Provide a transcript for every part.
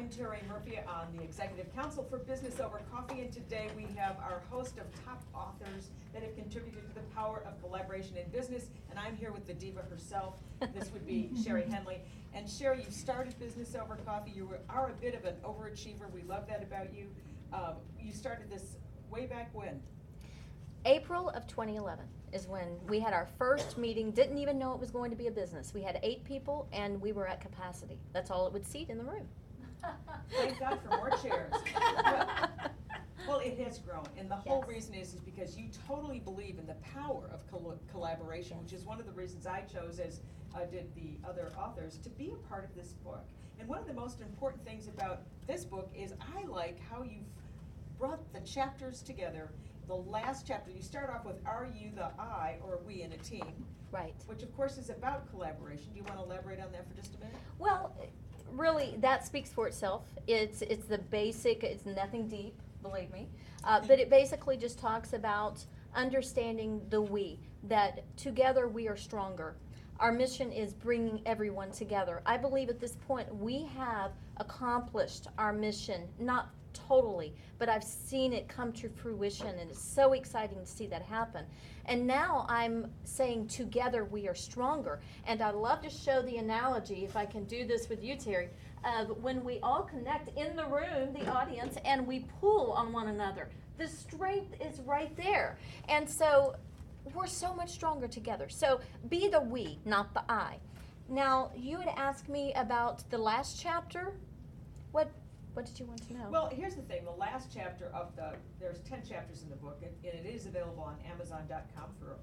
I'm Sherri Murphy on the Executive Council for Business Over Coffee, and today we have our host of top authors that have contributed to the power of collaboration in business, and I'm here with the diva herself. This would be Sherri Henley. And Sherri, you started Business Over Coffee. You are a bit of an overachiever. We love that about you. You started this way back when? April of 2011 is when we had our first meeting. Didn't even know it was going to be a business. We had 8 people and we were at capacity. That's all it would seat in the room. Thank God for more chairs. Well, it has grown, and the whole reason is because you totally believe in the power of collaboration, which is one of the reasons I chose, as did the other authors, to be a part of this book. And one of the most important things about this book is I like how you've brought the chapters together. The last chapter, you start off with, are you the I or we in a team? Right. Which of course is about collaboration. Do you want to elaborate on that for just a minute? Well, really, that speaks for itself. It's the basic, it's nothing deep, believe me. But it basically just talks about understanding the we, that together we are stronger. Our mission is bringing everyone together. I believe at this point we have accomplished our mission, not totally, but I've seen it come to fruition, and it's so exciting to see that happen. And now I'm saying together we are stronger. And I'd love to show the analogy, if I can do this with you, Terry, of when we all connect in the room, the audience, and we pull on one another. The strength is right there. And so we're so much stronger together. So be the we, not the I. Now, you had asked me about the last chapter. What did you want to know? Well, here's the thing. The last chapter of there's 10 chapters in the book, and it is available on Amazon.com for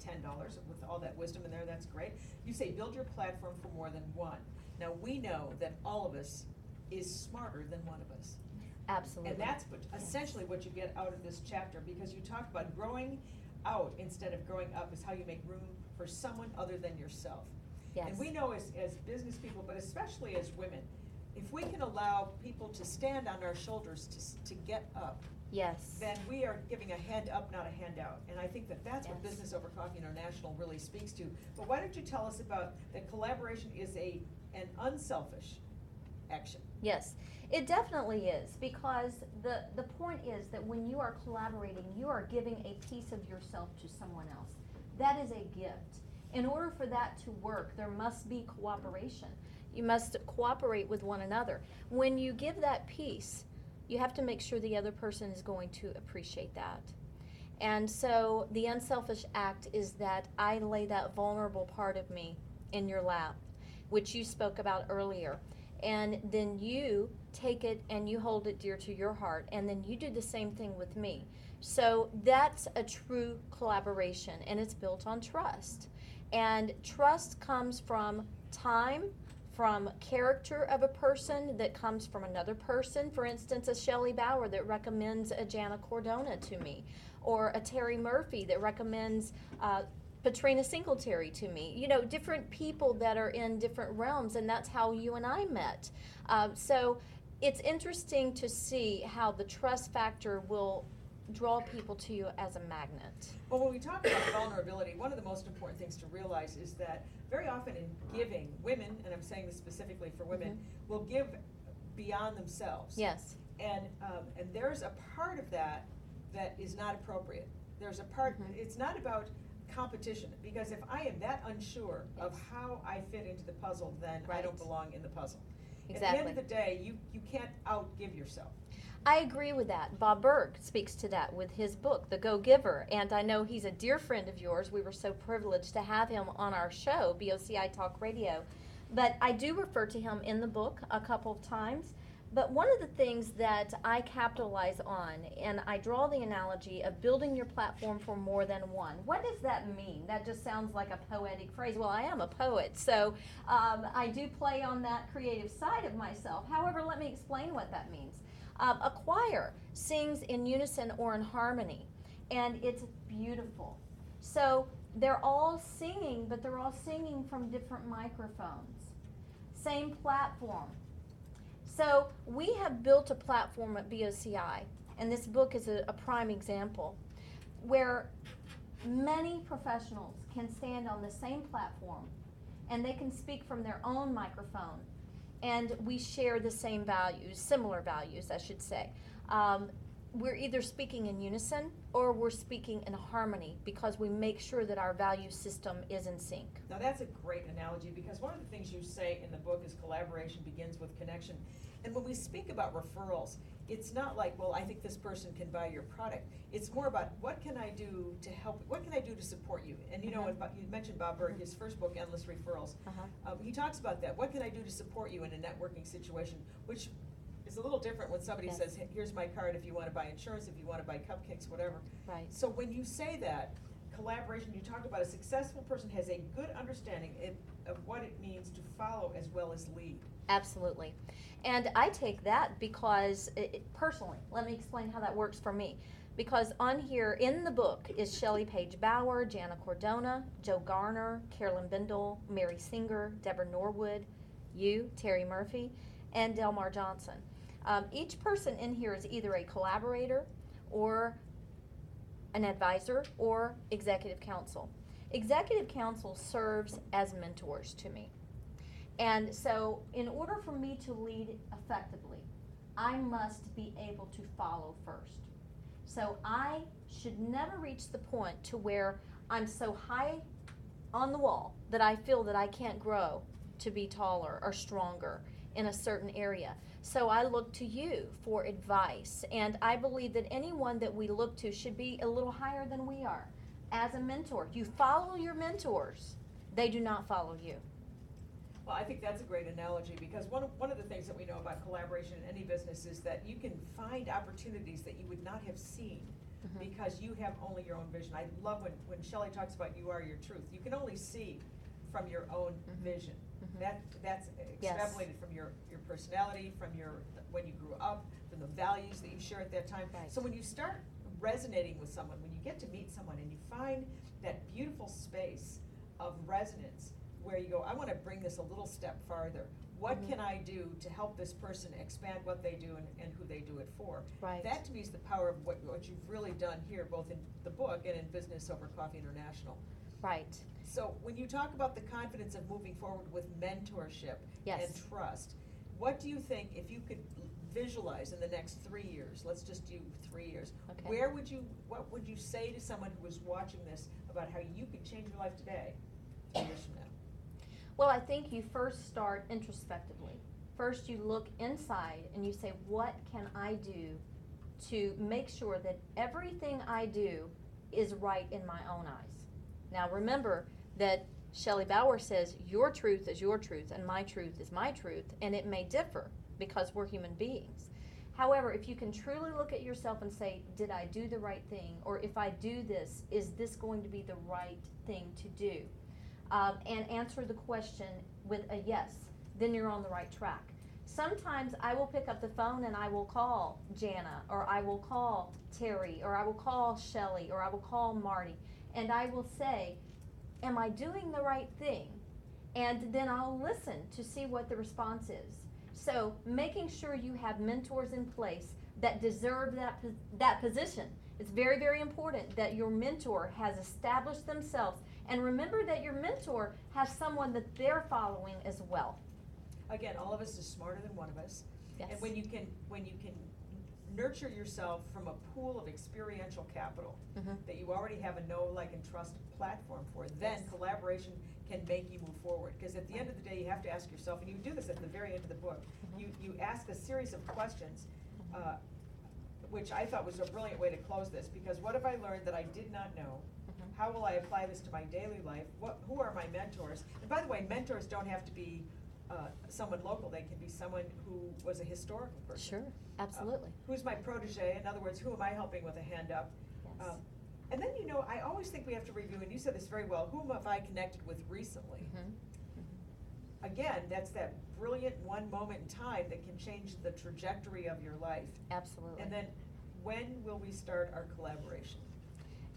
$10 with all that wisdom in there. That's great. You say build your platform for more than one. Now, we know that all of us is smarter than one of us. Absolutely. And that's essentially what you get out of this chapter, because you talk about growing out instead of growing up is how you make room for someone other than yourself. Yes. And we know as business people, but especially as women, if we can allow people to stand on our shoulders to get up, yes, then we are giving a hand up, not a handout. And I think that that's what Yes. Business Over Coffee International really speaks to. But why don't you tell us about that collaboration is an unselfish action? Yes, it definitely is, because the point is that when you are collaborating, you are giving a piece of yourself to someone else. That is a gift. In order for that to work, there must be cooperation. You must cooperate with one another. When you give that piece, you have to make sure the other person is going to appreciate that. And so the unselfish act is that I lay that vulnerable part of me in your lap, which you spoke about earlier. And then you take it and you hold it dear to your heart, and then you do the same thing with me. So that's a true collaboration, and it's built on trust. And trust comes from time, from character of a person, that comes from another person. For instance, a Shelley Bauer that recommends a Jana Cordona to me, or a Terry Murphy that recommends Patrina Singletary to me. You know, different people that are in different realms, and that's how you and I met. So it's interesting to see how the trust factor will draw people to you as a magnet. Well, when we talk about vulnerability, one of the most important things to realize is that very often in giving, women, and I'm saying this specifically for women, will give beyond themselves. Yes. And there's a part of that that is not appropriate. There's a part, it's not about competition, because if I am that unsure of how I fit into the puzzle, then I don't belong in the puzzle. Exactly. At the end of the day, you can't outgive yourself. I agree with that. Bob Berg speaks to that with his book, The Go-Giver, and I know he's a dear friend of yours. We were so privileged to have him on our show, BOCI Talk Radio. But I do refer to him in the book a couple of times. But one of the things that I capitalize on, and I draw the analogy of building your platform for more than one. What does that mean? That just sounds like a poetic phrase. Well, I am a poet, so I do play on that creative side of myself. However, let me explain what that means. A choir sings in unison or in harmony, and it's beautiful. So they're all singing, but they're all singing from different microphones. Same platform. So we have built a platform at BOCI, and this book is a prime example, where many professionals can stand on the same platform, and they can speak from their own microphone. and we share the same values, similar values, I should say. We're either speaking in unison or we're speaking in harmony because we make sure that our value system is in sync. Now that's a great analogy, because one of the things you say in the book is collaboration begins with connection. And when we speak about referrals, it's not like, well, I think this person can buy your product. It's more about, what can I do to help, what can I do to support you? And you know, you mentioned Bob Burg, his first book, Endless Referrals. He talks about that. What can I do to support you in a networking situation? Which is a little different when somebody says, hey, here's my card if you want to buy insurance, if you want to buy cupcakes, whatever. Right. So when you say that, collaboration, you talk about a successful person has a good understanding of what it means to follow as well as lead. Absolutely. And I take that because, personally, let me explain how that works for me. Because on here in the book is Shelley Page Bauer, Jana Cordona, Joe Garner, Carolyn Bindle, Mary Singer, Deborah Norwood, you, Terry Murphy, and Delmar Johnson. Each person in here is either a collaborator or an advisor or executive counsel. Executive counsel serves as mentors to me. And so in order for me to lead effectively, I must be able to follow first. So I should never reach the point to where I'm so high on the wall that I feel that I can't grow to be taller or stronger in a certain area. So I look to you for advice, and I believe that anyone that we look to should be a little higher than we are. As a mentor, you follow your mentors. They do not follow you. Well, I think that's a great analogy, because one of the things that we know about collaboration in any business is that you can find opportunities that you would not have seen because you have only your own vision. I love when Shelley talks about you are your truth. You can only see from your own vision. That's extrapolated from your personality, from when you grew up, from the values that you share at that time. Right. So when you start resonating with someone, when you get to meet someone and you find that beautiful space of resonance where you go, I want to bring this a little step farther. What can I do to help this person expand what they do and who they do it for? Right. That to me is the power of what you've really done here, both in the book and in Business Over Coffee International. Right. So when you talk about the confidence of moving forward with mentorship and trust, what do you think, if you could visualize in the next 3 years, let's just do 3 years, what would you say to someone who is watching this about how you could change your life today, 3 years from now? Well, I think you first start introspectively. First you look inside and you say, what can I do to make sure that everything I do is right in my own eyes? Now remember that Shelley Bauer says your truth is your truth and my truth is my truth, and it may differ because we're human beings. However, if you can truly look at yourself and say, did I do the right thing? Or if I do this, is this going to be the right thing to do? And answer the question with a yes, then you're on the right track. Sometimes I will pick up the phone and I will call Jana, or I will call Terry, or I will call Shelley, or I will call Marty, and I will say, am I doing the right thing? And then I'll listen to see what the response is. So making sure you have mentors in place that deserve that position. It's very, very important that your mentor has established themselves. And remember that your mentor has someone that they're following as well. Again, all of us is smarter than one of us. Yes. And when you can nurture yourself from a pool of experiential capital that you already have a know, like, and trust platform for, then collaboration can make you move forward. Because at the end of the day, you have to ask yourself, and you do this at the very end of the book, you ask a series of questions, which I thought was a brilliant way to close this, because what have I learned that I did not know? How will I apply this to my daily life? Who are my mentors? And by the way, mentors don't have to be someone local. They can be someone who was a historical person. Sure, absolutely. Who's my protege? In other words, who am I helping with a hand up? Yes. And then, I always think we have to review, and you said this very well, whom have I connected with recently? Again, that's that brilliant one moment in time that can change the trajectory of your life. Absolutely. And then, when will we start our collaboration?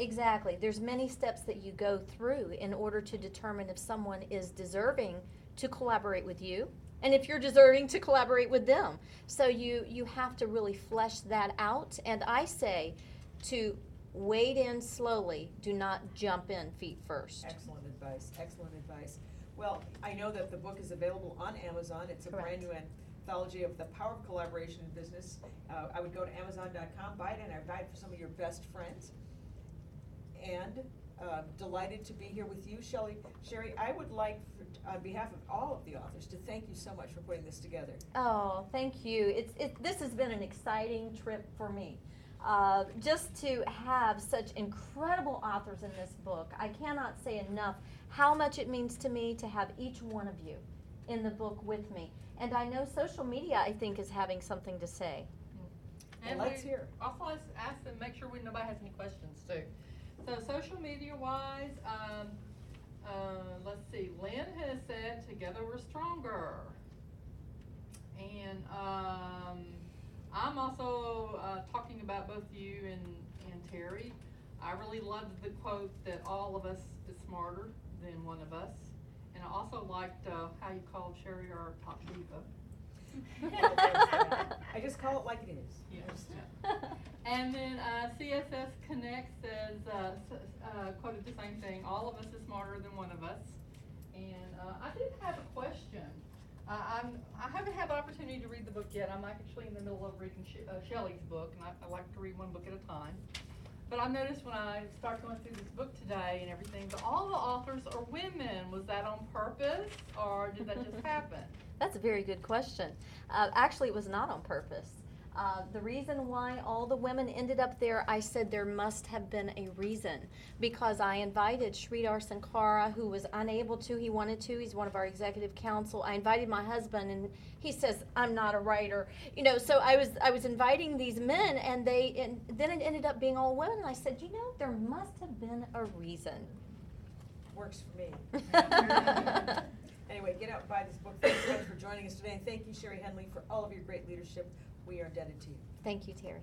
Exactly. There's many steps that you go through in order to determine if someone is deserving to collaborate with you and if you're deserving to collaborate with them. So you have to really flesh that out. And I say to wade in slowly, do not jump in feet first. Excellent advice, excellent advice. Well, I know that the book is available on Amazon. It's a Correct. brand new anthology of the power of collaboration in business. I would go to Amazon.com, buy it, and I'd buy it for some of your best friends. And delighted to be here with you, Sherri. I would like, on behalf of all of the authors, to thank you so much for putting this together. Oh, thank you. This has been an exciting trip for me. Just to have such incredible authors in this book. I cannot say enough how much it means to me to have each one of you in the book with me. And I know social media, I think, is having something to say. And let's hear. Also, let's ask them, make sure nobody has any questions too. So social media wise, let's see, Lynn has said, together we're stronger. And I'm also talking about both you and Terry. I really loved the quote that all of us is smarter than one of us. And I also liked how you called Sherri our top diva. I just call it like it is. Yes. And then CSS Connect says, quoted the same thing, all of us is smarter than one of us. And I did have a question. I haven't had the opportunity to read the book yet. I'm actually in the middle of reading Shelley's book, and I like to read one book at a time. But I noticed when I start going through this book today and everything, that all the authors are women. Was that on purpose, or did that just happen? That's a very good question. Actually, it was not on purpose. The reason why all the women ended up there, I said there must have been a reason. Because I invited Sridhar Sankara, who was unable to, he wanted to, he's one of our executive council. I invited my husband, and he says, I'm not a writer. You know, so I was inviting these men, and then it ended up being all women. And I said, you know, there must have been a reason. Works for me. Anyway, get out and buy this book. Thank you so much for joining us today, and thank you, Sherri Henley, for all of your great leadership. We are indebted to you. Thank you, Terry.